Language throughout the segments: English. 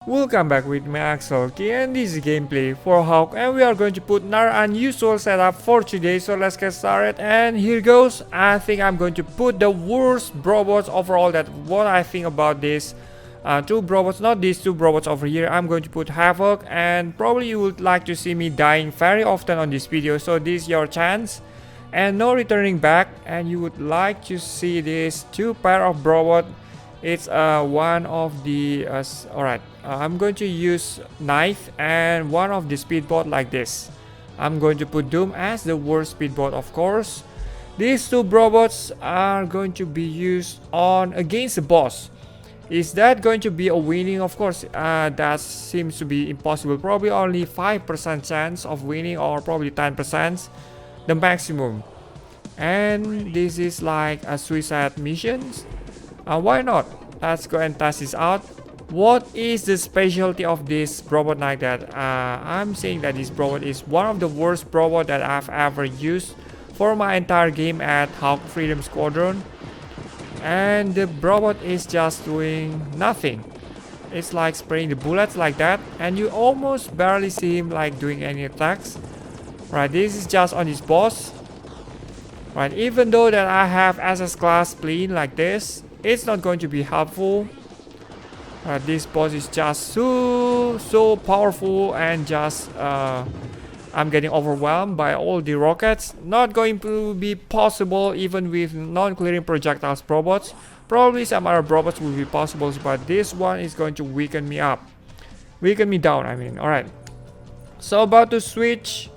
Welcome back with me Axel, and this is gameplay for Hawk, and we are going to put another unusual setup for today. So let's get started, and here goes. I think I'm going to put the worst BROBOTS overall. That what I think about this two BROBOTS, not these two BROBOTS over here. I'm going to put Havoc, and probably you would like to see me dying very often on this video, so this is your chance and no returning back. And you would like to see this two pair of BROBOT. It's one of the alright, I'm going to use knife and one of the speedboat like this. I'm going to put Doom as the worst speedboat, of course. These two robots are going to be used on against the boss. Is that going to be a winning? Of course, that seems to be impossible. Probably only 5% chance of winning, or probably 10% the maximum. And this is like a suicide missions. Why not? Let's go and test this out. What is the specialty of this robot like that? I'm saying that this robot is one of the worst robot that I've ever used for my entire game at Hawk Freedom Squadron. And the robot is just doing nothing. It's like spraying the bullets like that, and you almost barely see him like doing any attacks. Right, this is just on his boss. Right, even though that I have SS class plane like this, it's not going to be helpful. This boss is just so powerful, and just I'm getting overwhelmed by all the rockets. Not going to be possible even with non-clearing projectiles robots. Probably some other robots will be possible, but this one is going to weaken me up, weaken me down, I mean. Alright, so about to switch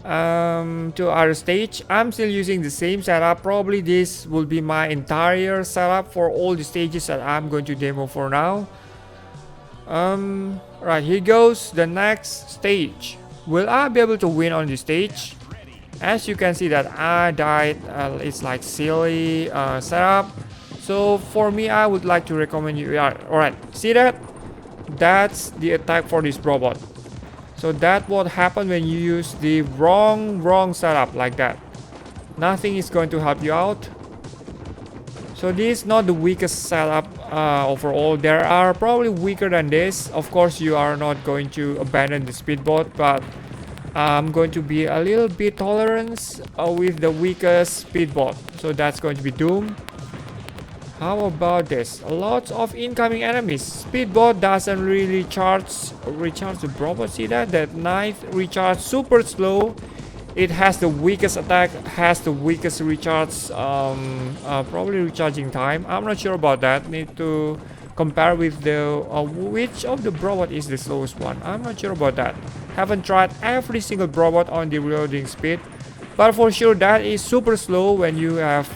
to our stage. I'm still using the same setup. Probably this will be my entire setup for all the stages that I'm going to demo for now. Right, here goes the next stage. Will I be able to win on this stage? As you can see that I died. It's like silly setup. So for me, I would like to recommend you. Alright, see that? That's the attack for this robot. So that what happened when you use the wrong setup like that. Nothing is going to help you out. So this is not the weakest setup overall. There are probably weaker than this. Of course, you are not going to abandon the speedboat, but I'm going to be a little bit tolerant with the weakest speedboat. So that's going to be Doom. How about this? Lots of incoming enemies. Speedboat doesn't really recharge the robot. See that? That knife recharge super slow. It has the weakest attack, has the weakest recharge, probably recharging time. I'm not sure about that. Need to compare with the which of the robot is the slowest one. I'm not sure about that. Haven't tried every single robot on the reloading speed. But for sure that is super slow when you have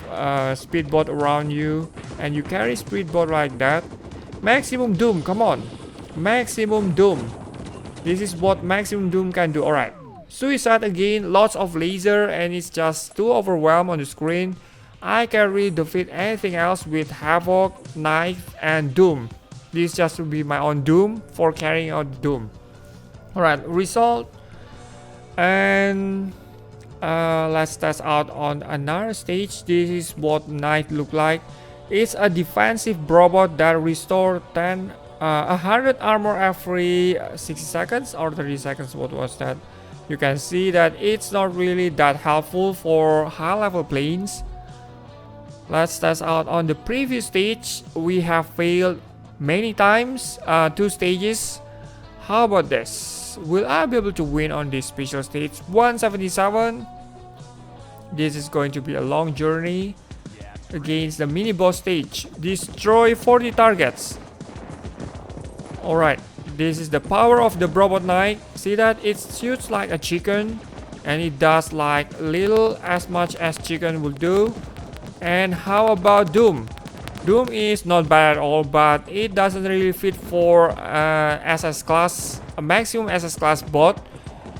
speedboat around you and you carry speedboat like that. Maximum Doom, come on. Maximum Doom. This is what Maximum Doom can do. Alright. Suicide again, lots of laser, and it's just too overwhelmed on the screen. I can really defeat anything else with Havoc, Knife, and Doom. This just will be my own Doom for carrying out Doom. Alright, result. And let's test out on another stage. This is what Knight look like. It's a defensive robot that restores 100 armor every 60 seconds or 30 seconds. What was that? You can see that it's not really that helpful for high level planes. Let's test out on the previous stage. We have failed many times, 2 stages. How about this? Will I be able to win on this special stage? 177. This is going to be a long journey against the mini boss stage. Destroy 40 targets. Alright, this is the power of the robot knight. See that? It shoots like a chicken, and it does like little as much as chicken will do. And how about Doom? Doom is not bad at all, but it doesn't really fit for SS class, a maximum SS class bot,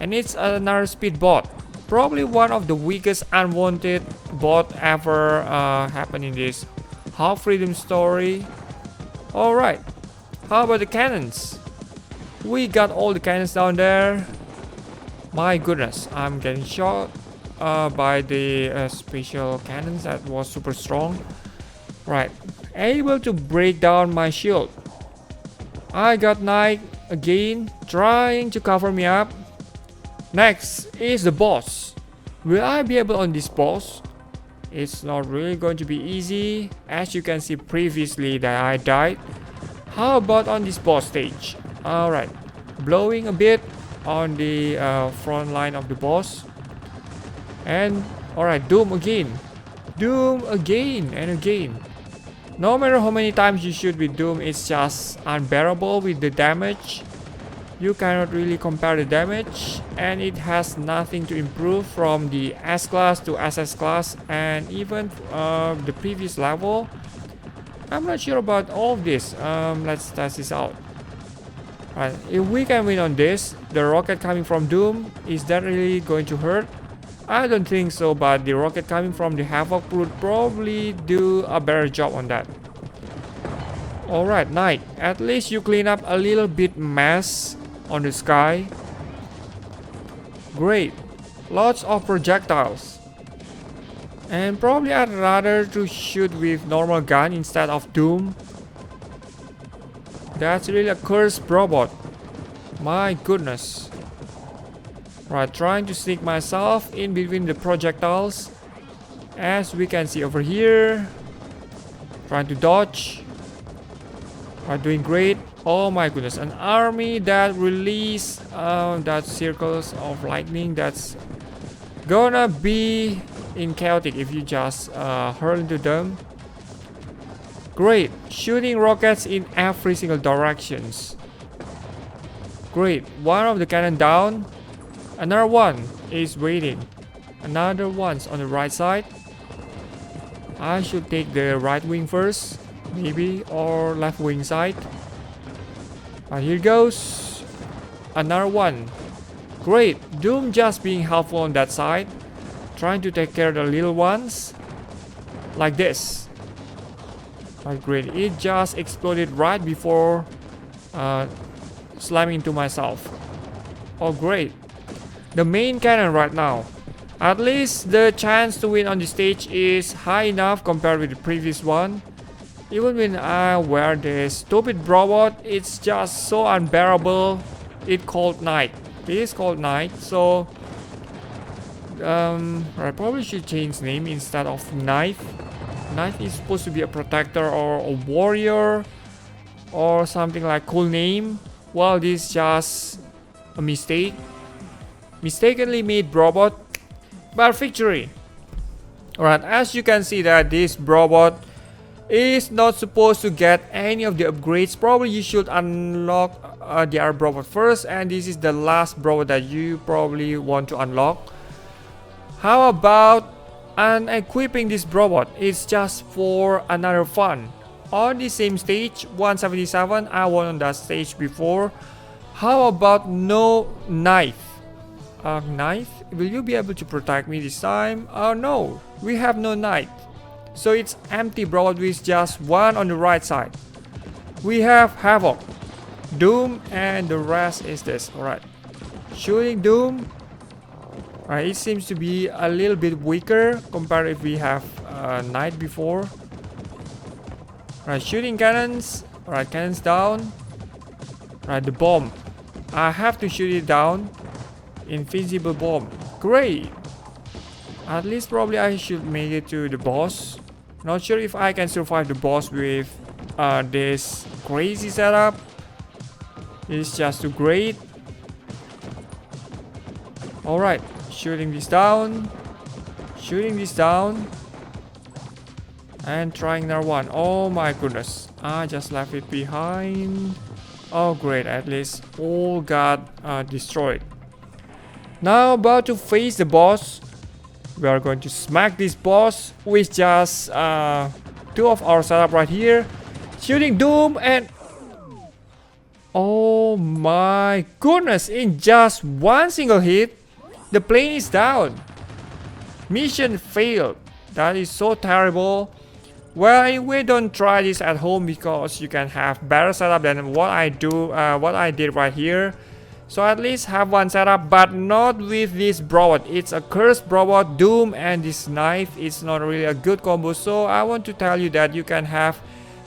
and it's another speed bot. Probably one of the weakest unwanted bot ever happened in this Hawk Freedom story. Alright, how about the cannons? We got all the cannons down there. My goodness, I'm getting shot by the special cannons that was super strong. Right, able to break down my shield. I got Knight again, trying to cover me up. Next is the boss. Will I be able on this boss? It's not really going to be easy, as you can see previously that I died. How about on this boss stage? Alright, blowing a bit on the front line of the boss. And alright, Doom again. Doom again and again. No matter how many times you shoot with Doom, it's just unbearable with the damage. You cannot really compare the damage, and it has nothing to improve from the S class to SS class and even the previous level. I'm not sure about all of this. Let's test this out. Right, if we can win on this, the rocket coming from Doom, is that really going to hurt? I don't think so, but the rocket coming from the Havoc would probably do a better job on that. Alright, Knight, at least you clean up a little bit mess on the sky. Great, lots of projectiles. And probably I'd rather to shoot with normal gun instead of Doom. That's really a cursed robot. My goodness. Right, trying to sneak myself in between the projectiles. As we can see over here. Trying to dodge. Right, doing great. Oh my goodness, an army that release that circles of lightning. That's gonna be in chaotic if you just hurl into them. Great, shooting rockets in every single directions. Great, one of the cannon down. Another one is waiting. Another one's on the right side. I should take the right wing first, maybe, or left wing side. Here goes. Another one. Great, Doom just being helpful on that side. Trying to take care of the little ones. Like this. Great, it just exploded right before slamming into myself. Oh great. The main cannon right now. At least the chance to win on the stage is high enough compared with the previous one. Even when I wear this stupid robot, it's just so unbearable. It's called Knight. It is called Knight, so I probably should change name instead of Knife. Knife is supposed to be a protector or a warrior or something like cool name. Well, this is just a mistake. Mistakenly made robot, but victory. Alright, as you can see that this robot is not supposed to get any of the upgrades. Probably you should unlock the other robot first, and this is the last robot that you probably want to unlock. How about unequipping this robot? It's just for another fun. On the same stage, 177, I won on that stage before. How about no knife? Knife? Will you be able to protect me this time? Oh no, we have no knife. So it's empty robot with just one on the right side. We have Havoc, Doom, and the rest is this. Alright, shooting Doom. Alright, it seems to be a little bit weaker compared if we have Knight before. Alright, shooting cannons. Alright, cannons down. Alright, the bomb. I have to shoot it down. Invisible bomb. Great. At least probably I should make it to the boss. Not sure if I can survive the boss with this crazy setup. It's just too great. Alright, shooting this down. Shooting this down. And trying another one. Oh my goodness. I just left it behind. Oh great, at least all got destroyed. Now about to face the boss. We are going to smack this boss with just two of our setup right here. Shooting Doom and... oh my goodness, in just one single hit, the plane is down. Mission failed. That is so terrible. Well, anyway, don't try this at home because you can have better setup than what I did right here. So at least have one setup, but not with this robot. It's a cursed robot, Doom, and this knife is not really a good combo. So I want to tell you that you can have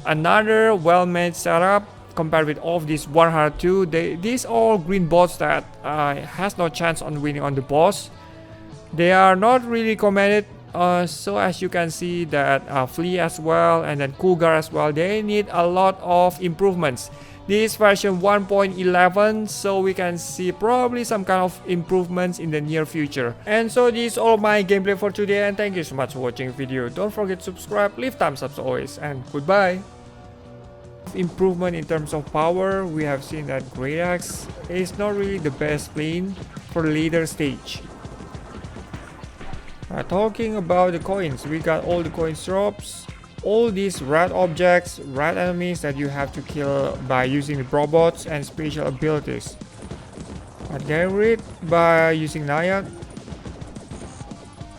another well-made setup compared with all of these 102. These are green bots that has no chance on winning on the boss. They are not really commanded. So as you can see that Flea as well and then Cougar as well, they need a lot of improvements. This version 1.11, so we can see probably some kind of improvements in the near future. And so this is all my gameplay for today, and thank you so much for watching the video. Don't forget to subscribe, leave thumbs up as always, and goodbye. Improvement in terms of power, we have seen that Great Axe is not really the best plane for the later stage. Talking about the coins, we got all the coins drops, all these red objects, red enemies that you have to kill by using the BROBOTS and special abilities. Get rid by using Nayat.